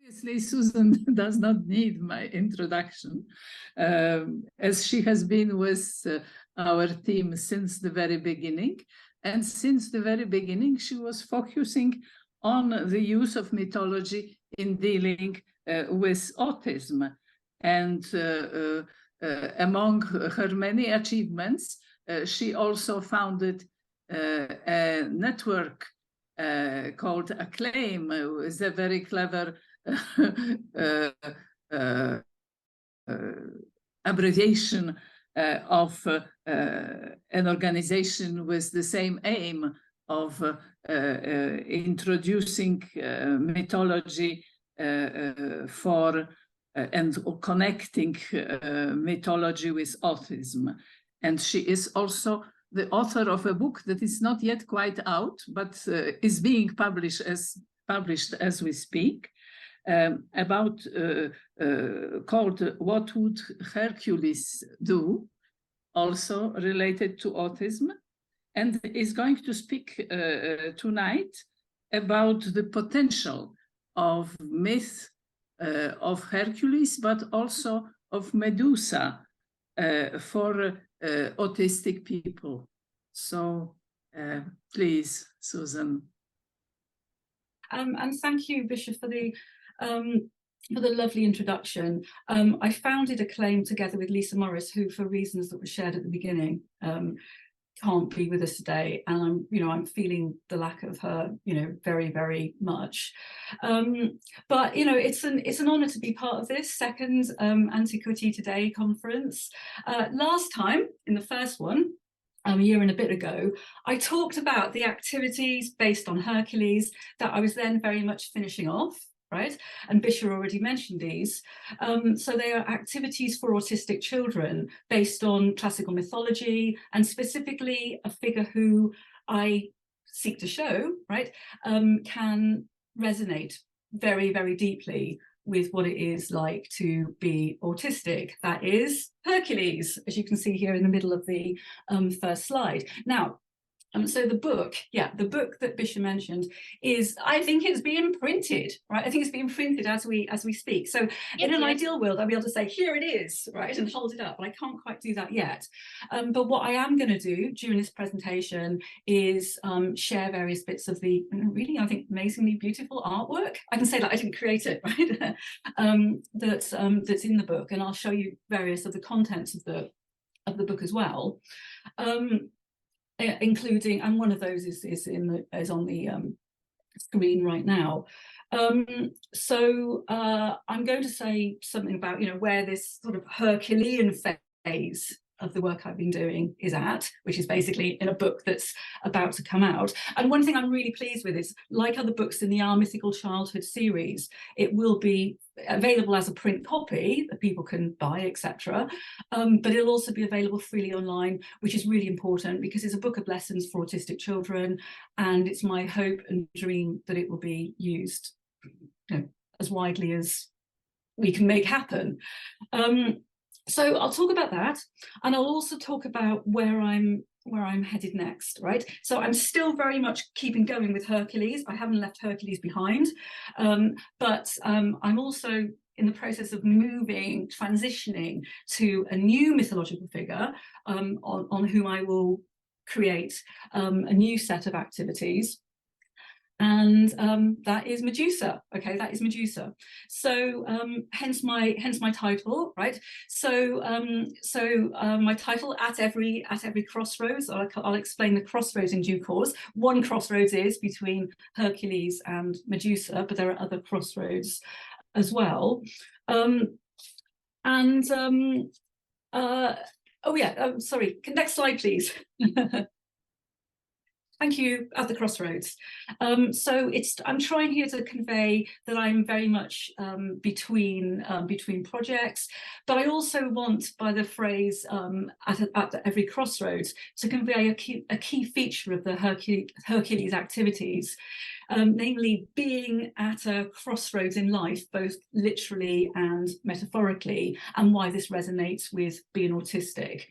Obviously, Susan does not need my introduction, as she has been with our team since the very beginning. And since the very beginning, she was focusing on the use of mythology in dealing with autism. And among her many achievements, she also founded a network called Acclaim, with a very clever abbreviation of an organization with the same aim of introducing mythology for and connecting mythology with autism. And she is also the author of a book that is not yet quite out, but is being published as we speak, about called "What Would Hercules Do?", also related to autism, and is going to speak tonight about the potential of myth of Hercules, but also of Medusa for autistic people. So please, Susan. And thank you, Bishop, for the lovely introduction. I founded Acclaim together with Lisa Morris, who, for reasons that were shared at the beginning, can't be with us today, and I'm feeling the lack of her, very, very much. But it's an honour to be part of this second Antiquity Today conference. Last time, in the first one, a year and a bit ago, I talked about the activities based on Hercules that I was then very much finishing off. Right? And Bishop already mentioned these. So they are activities for autistic children based on classical mythology, and specifically a figure who I seek to show, right, can resonate very, very deeply with what it is like to be autistic. That is Hercules, as you can see here in the middle of the first slide. Now, so the book that Bishop mentioned is, I think it's being printed, right? I think it's being printed as we speak. So in an ideal world, I'll be able to say, here it is, right, and hold it up, but I can't quite do that yet. But what I am going to do during this presentation is share various bits of the really, I think, amazingly beautiful artwork. I can say that I didn't create it, right? That's in the book, and I'll show you various of the contents of the book as well. Including, and one of those is on the screen right now. So I'm going to say something about where this sort of Herculean phase of the work I've been doing is at, which is basically in a book that's about to come out. And one thing I'm really pleased with is, like other books in the Our Mythical Childhood series, it will be available as a print copy that people can buy, etc. But it'll also be available freely online, which is really important because it's a book of lessons for autistic children, and it's my hope and dream that it will be used as widely as we can make happen. So I'll talk about that, and I'll also talk about where I'm headed next, right? So I'm still very much keeping going with Hercules. I haven't left Hercules behind, but I'm also in the process of transitioning to a new mythological figure on whom I will create a new set of activities. And that is Medusa. Okay, that is Medusa. So hence my title, right? So my title, at every crossroads. I'll explain the crossroads in due course. One crossroads is between Hercules and Medusa, but there are other crossroads as well. Oh yeah, sorry. Next slide, please. Thank you. At the crossroads. So I'm trying here to convey that I'm very much between projects, but I also want, by the phrase at every crossroads, to convey a key feature of the Hercules activities, namely being at a crossroads in life, both literally and metaphorically, and why this resonates with being autistic.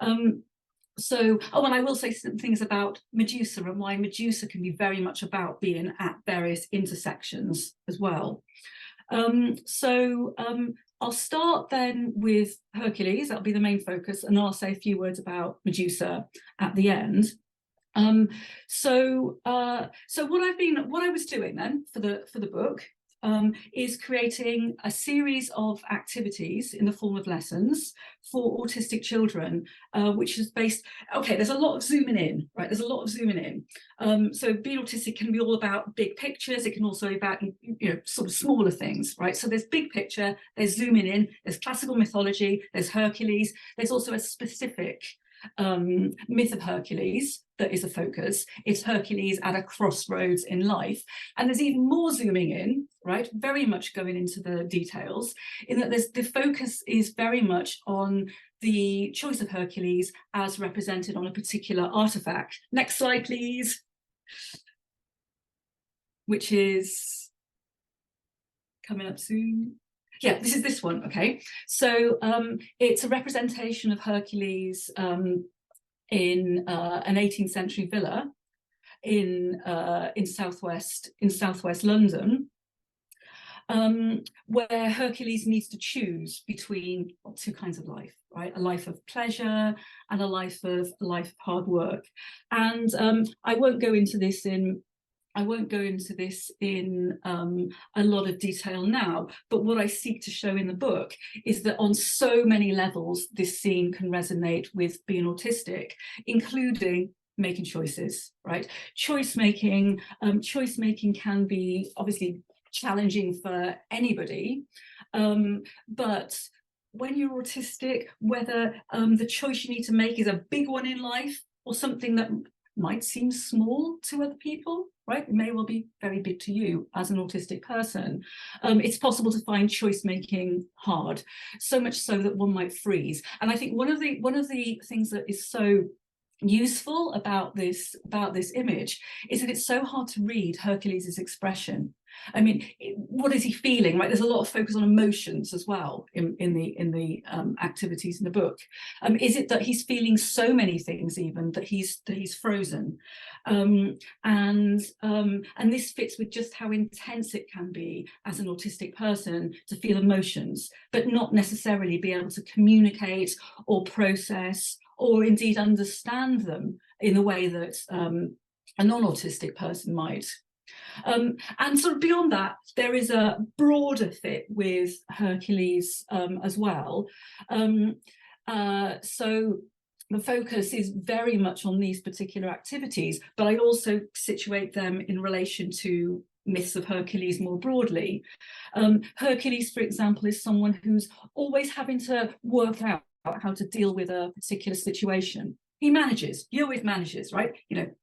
And I will say some things about Medusa and why Medusa can be very much about being at various intersections as well. I'll start then with Hercules. That'll be the main focus, and I'll say a few words about Medusa at the end. So what I was doing then for the book is creating a series of activities in the form of lessons for autistic children, which is based, okay, there's a lot of zooming in, right? There's a lot of zooming in. So being autistic can be all about big pictures. It can also be about, sort of smaller things, right? So there's big picture, there's zooming in, there's classical mythology, there's Hercules, there's also a specific myth of Hercules that is a focus. It's Hercules at a crossroads in life, and there's even more zooming in, right, very much going into the details, in that the focus is very much on the choice of Hercules as represented on a particular artifact. Next slide, please. Which is coming up soon. Yeah, this is this one. Okay, so it's a representation of Hercules in an 18th century villa in southwest London, where Hercules needs to choose between two kinds of life, right? A life of pleasure and a life of hard work. And I won't go into this in a lot of detail now, but what I seek to show in the book is that on so many levels this scene can resonate with being autistic, including making choices, right? Choice making can be obviously challenging for anybody, but when you're autistic, whether the choice you need to make is a big one in life or something that might seem small to other people, right? It may well be very big to you as an autistic person. It's possible to find choice making hard, so much so that one might freeze. And I think one of the things that is so useful about this image is that it's so hard to read Hercules' expression. I mean, what is he feeling, right? There's a lot of focus on emotions as well in the activities in the book. Is it that he's feeling so many things, even that he's frozen? And this fits with just how intense it can be as an autistic person to feel emotions, but not necessarily be able to communicate or process or indeed understand them in the way that a non-autistic person might. And sort of beyond that, there is a broader fit with Hercules as well. So the focus is very much on these particular activities, but I also situate them in relation to myths of Hercules more broadly. Hercules, for example, is someone who's always having to work out how to deal with a particular situation. He always manages, right?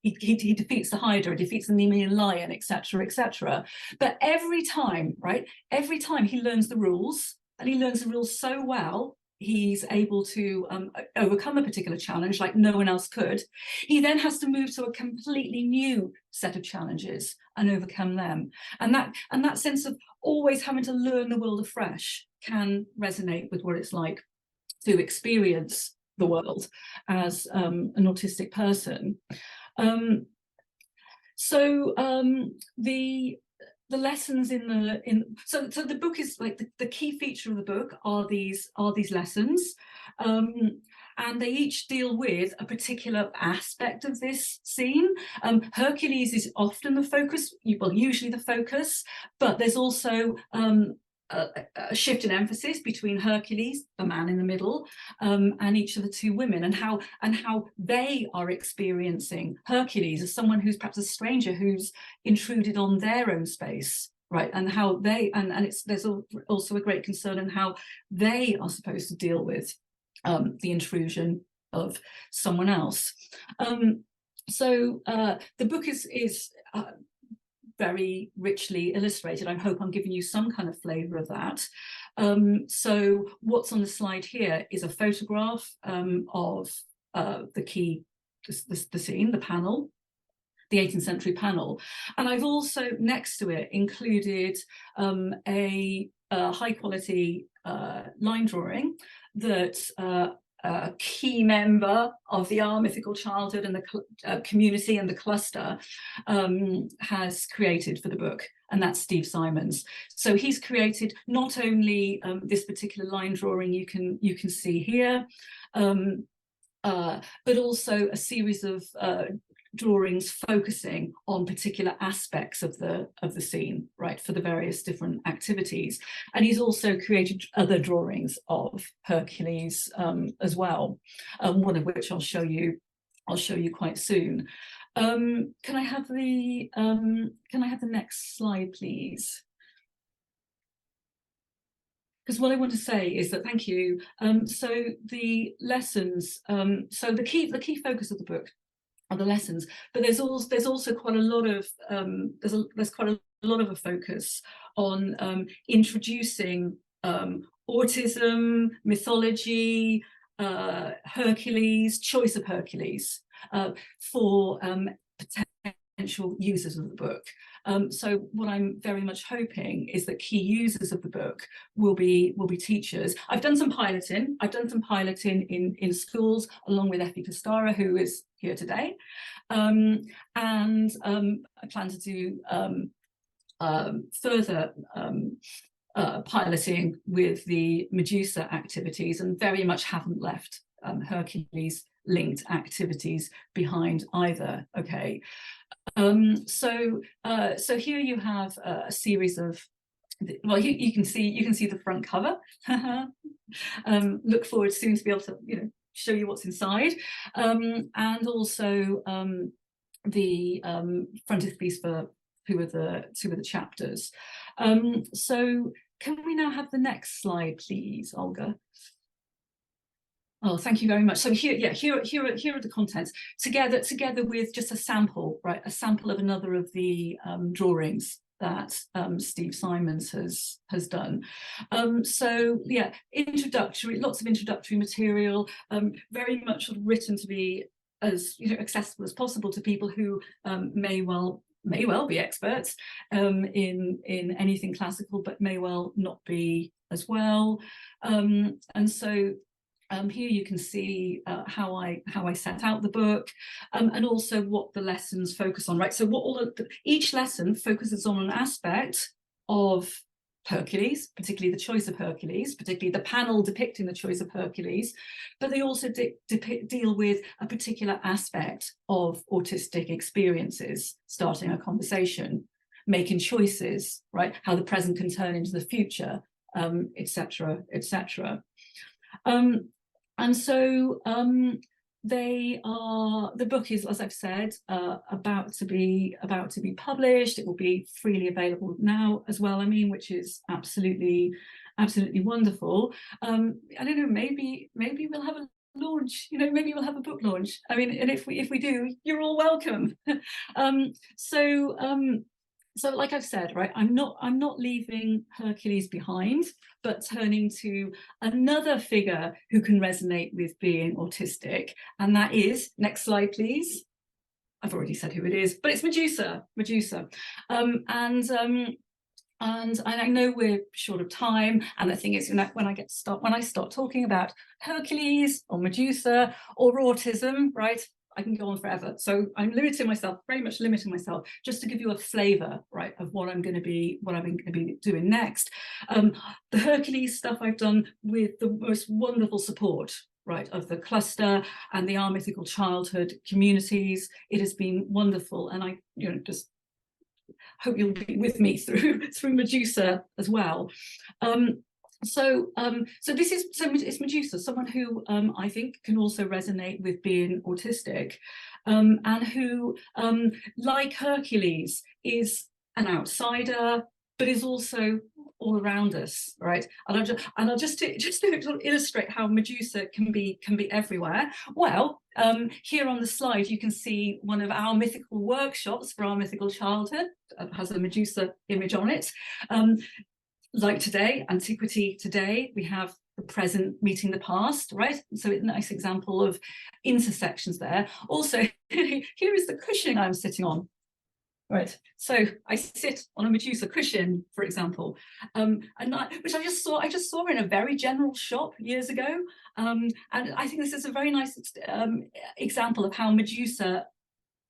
He defeats the Hydra, defeats the Nemean lion, etc., etc. But every time he learns the rules, and he learns the rules so well, he's able to overcome a particular challenge like no one else could. He then has to move to a completely new set of challenges and overcome them. And that sense of always having to learn the world afresh can resonate with what it's like to experience the world as an autistic person. The lessons so the book is like the key feature of the book are these lessons, and they each deal with a particular aspect of this scene. Hercules is often the focus, usually the focus, but there's also a shift in emphasis between Hercules, the man in the middle, and each of the two women, and how they are experiencing Hercules as someone who's perhaps a stranger who's intruded on their own space, right? And how they there's also a great concern in how they are supposed to deal with the intrusion of someone else. The book is very richly illustrated. I hope I'm giving you some kind of flavour of that. So what's on the slide here is a photograph of the scene, the panel, the 18th century panel. And I've also, next to it, included a high quality line drawing that key member of our Mythical Childhood and the community and the cluster has created for the book, and that's Steve Simons. So he's created not only this particular line drawing you can see here, but also a series of drawings focusing on particular aspects of the scene, right, for the various different activities. And he's also created other drawings of Hercules as well, one of which I'll show you quite soon. Can I have the next slide, please? Because what I want to say is that, thank you. So the lessons, so the key focus of the book are the lessons, but there's also quite a lot of there's quite a lot of a focus on introducing autism, mythology, Hercules, choice of Hercules for potential users of the book. So what I'm very much hoping is that key users of the book will be teachers. I've done some piloting. In schools along with Effie Costara, who is here today, and I plan to do further piloting with the Medusa activities, and very much haven't left Hercules linked activities behind either. Okay. So here you have a series of, well, you can see the front cover. Look forward soon to be able to show you what's inside, and also the frontispiece for two of the chapters. So can we now have the next slide, please, Olga? Oh, thank you very much. So here are the contents together with just a sample, right? A sample of another of the drawings that Steve Simons has done. So yeah, lots of introductory material, very much written to be as accessible as possible to people who may well be experts in anything classical, but may well not be as well. And so here you can see how I set out the book, and also what the lessons focus on, right? So each lesson focuses on an aspect of Hercules, particularly the choice of Hercules, particularly the panel depicting the choice of Hercules, but they also deal with a particular aspect of autistic experiences, starting a conversation, making choices, right? How the present can turn into the future, etc., etc. And so the book is, as I've said, about to be published. It will be freely available now as well, which is absolutely wonderful. I don't know, maybe we'll have a launch, maybe we'll have a book launch. And if we do, you're all welcome. So like I've said, right, I'm not leaving Hercules behind, but turning to another figure who can resonate with being autistic, and that is, next slide please. I've already said who it is, but it's Medusa. And I know we're short of time, and the thing is, when I start talking about Hercules or Medusa or autism, right, I can go on forever. So I'm very much limiting myself, just to give you a flavour, right, of what I'm going to be doing next. The Hercules stuff I've done with the most wonderful support, right, of the cluster and the Our Mythical Childhood communities. It has been wonderful, and I just hope you'll be with me through Medusa as well. So it's Medusa, someone who I think can also resonate with being autistic, and who, like Hercules, is an outsider, but is also all around us, right? And I'll just to illustrate how Medusa can be everywhere. Well, here on the slide you can see one of our mythical workshops for Our Mythical Childhood. It has a Medusa image on it. Like today, Antiquity today, we have the present meeting the past, right? So it's a nice example of intersections there. Also, here is the cushion I'm sitting on. Right, so I sit on a Medusa cushion, for example, which I just saw in a very general shop years ago, and I think this is a very nice example of how Medusa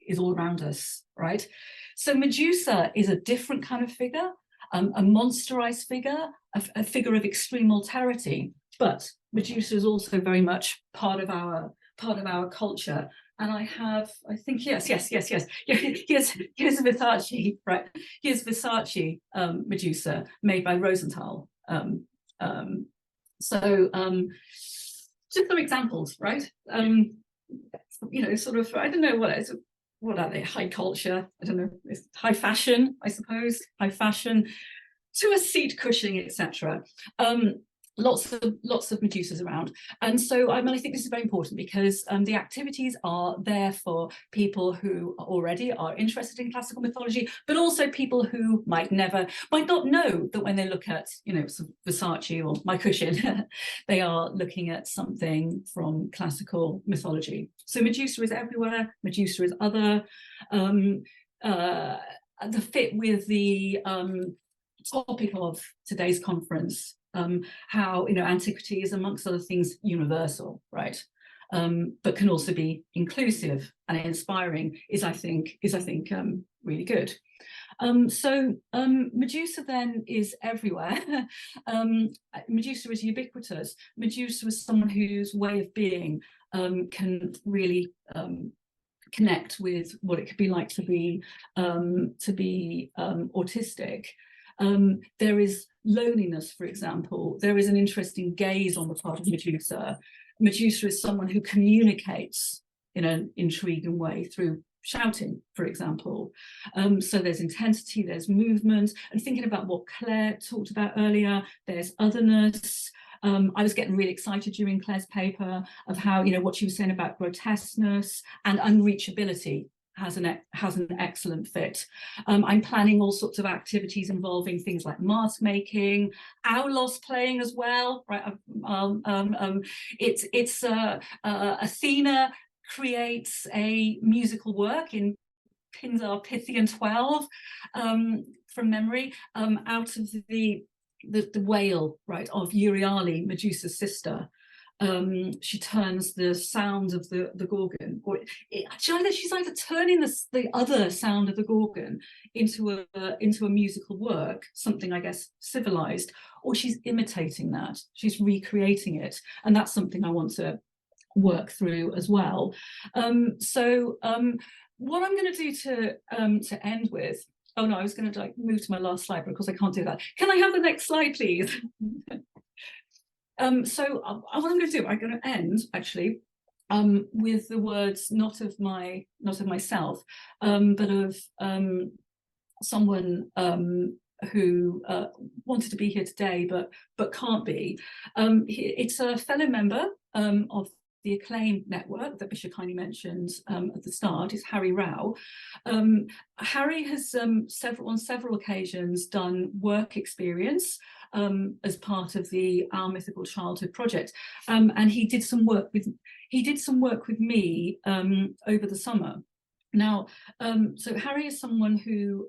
is all around us, right? So Medusa is a different kind of figure, a monsterized figure, a figure of extreme alterity, but Medusa is also very much part of our culture. And I think, yes. Here's Versace, right? Here's Versace Medusa, made by Rosenthal. Just some examples, right? Sort of, I don't know what are they? High culture, I don't know, it's high fashion, I suppose, high fashion, to a seat cushioning, etc. Lots of Medusas around, and so I think this is very important because the activities are there for people who already are interested in classical mythology, but also people who might not know that when they look at Versace or my cushion, they are looking at something from classical mythology. So Medusa is everywhere. Medusa is other. The fit with the topic of today's conference. How Antiquity is, amongst other things, universal, right? But can also be inclusive and inspiring. Is I think really good. So Medusa then is everywhere. Medusa is ubiquitous. Medusa is someone whose way of being can really connect with what it could be like to be autistic. There is loneliness, for example. There is an interesting gaze on the part of Medusa. Medusa is someone who communicates in an intriguing way through shouting, for example. So there's intensity, there's movement, and thinking about what Claire talked about earlier, there's otherness. I was getting really excited during Claire's paper of how, what she was saying about grotesqueness and unreachability has an excellent fit. I'm planning all sorts of activities involving things like mask making, aulos playing as well, right? Athena creates a musical work in Pindar Pythian 12 from memory, out of the wail, right, of Euryale, Medusa's sister. She turns the sound of the Gorgon, or she's either turning the other sound of the Gorgon into a musical work, something I guess civilized, or she's imitating that, she's recreating it, and that's something I want to work through as well. What I'm going to do to end with. Oh no, I was going to move to my last slide, but of course I can't do that. Can I have the next slide, please? So what I'm going to do, I'm going to end actually with the words not of myself, but of someone who wanted to be here today but can't be. It's a fellow member of the Acclaim network that Bishop kindly mentioned at the start, is Harry Rao. Harry has on several occasions done work experience as part of our Mythical Childhood project, and he did some work with me over the summer. Now, so Harry is someone who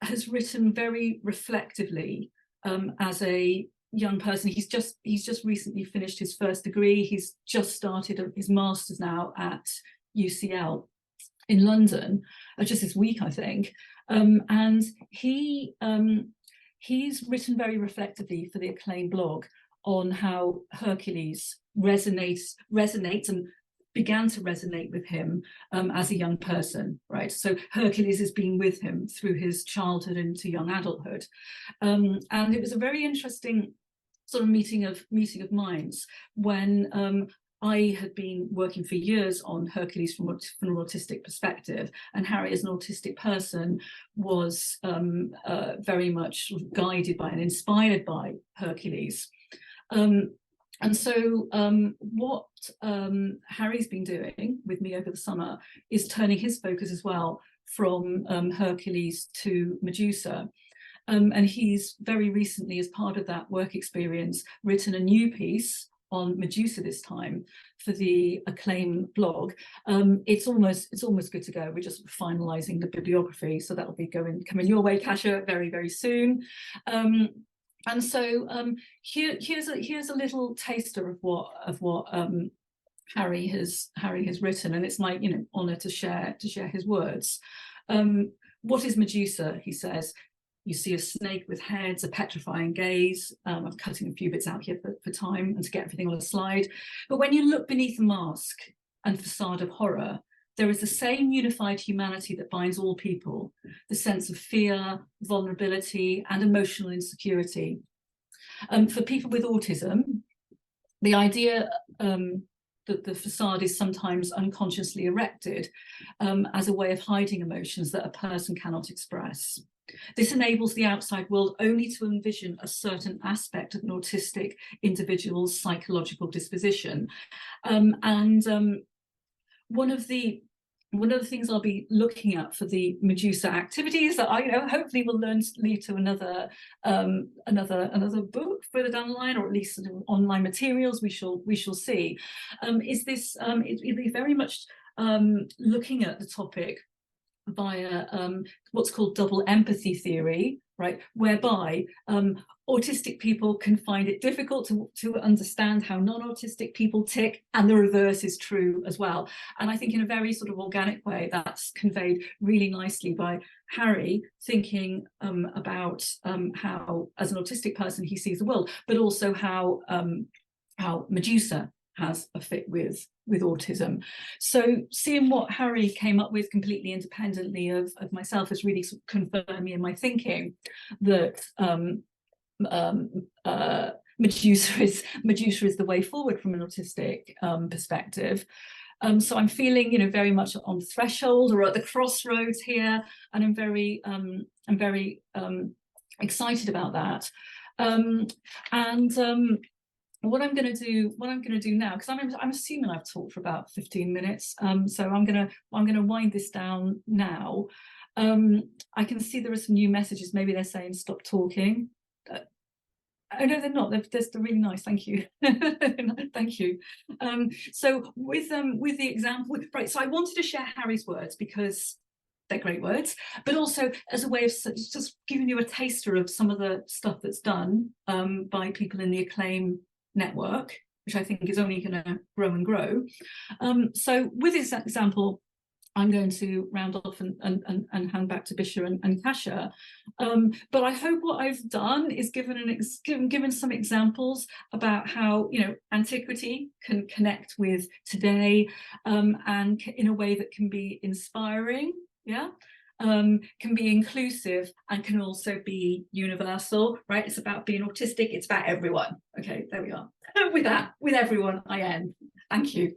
has written very reflectively as a young person. He's just recently finished his first degree. He's just started his master's now at UCL in London, just this week, I think. And he's written very reflectively for the Acclaim blog on how Hercules resonates and began to resonate with him as a young person, right? So Hercules has been with him through his childhood into young adulthood. And it was a very interesting sort of meeting of minds when I had been working for years on Hercules from an autistic perspective, and Harry, as an autistic person, was very much guided by and inspired by Hercules. And so what Harry's been doing with me over the summer is turning his focus as well from Hercules to Medusa. And he's very recently, as part of that work experience, written a new piece on Medusa this time for the Acclaim blog. It's almost good to go. We're just finalising the bibliography, so that'll be coming your way, Kasia, very, very soon. And so here's a little taster of what Harry has written, and it's my honour to share his words. What is Medusa? He says. You see a snake with heads, a petrifying gaze. I'm cutting a few bits out here for time and to get everything on a slide. But when you look beneath the mask and facade of horror, there is the same unified humanity that binds all people, the sense of fear, vulnerability, and emotional insecurity. For people with autism, the idea that the facade is sometimes unconsciously erected as a way of hiding emotions that a person cannot express. This enables the outside world only to envision a certain aspect of an autistic individual's psychological disposition. One of the things I'll be looking at for the Medusa activities that I hopefully will lead to another book further down the line, or at least sort of online materials we shall see, is this it'll be very much looking at the topic via what's called double empathy theory, right, whereby autistic people can find it difficult to understand how non-autistic people tick, and the reverse is true as well. And I think in a very sort of organic way that's conveyed really nicely by Harry thinking about how, as an autistic person, he sees the world, but also how Medusa has a fit with autism. So seeing what Harry came up with completely independently of myself has really sort of confirmed me in my thinking that Medusa is the way forward from an autistic perspective. So I'm feeling, very much on the threshold or at the crossroads here, and I'm very excited about that. What I'm going to do now, because I'm assuming I've talked for about 15 minutes, so I'm going to wind this down now. I can see there are some new messages. Maybe they're saying stop talking. Oh no, they're not. They're really nice. Thank you. Thank you. So with the example, right? So I wanted to share Harry's words because they're great words, but also as a way of just giving you a taster of some of the stuff that's done by people in the Acclaim network, which I think is only going to grow and grow. So with this example, I'm going to round off and hand back to Bisha and Kasia. But I hope what I've done is given some examples about how Antiquity can connect with today, and in a way that can be inspiring, can be inclusive, and can also be universal, right? It's about being autistic, it's about everyone. Okay, there we are. With everyone, I end. Thank you.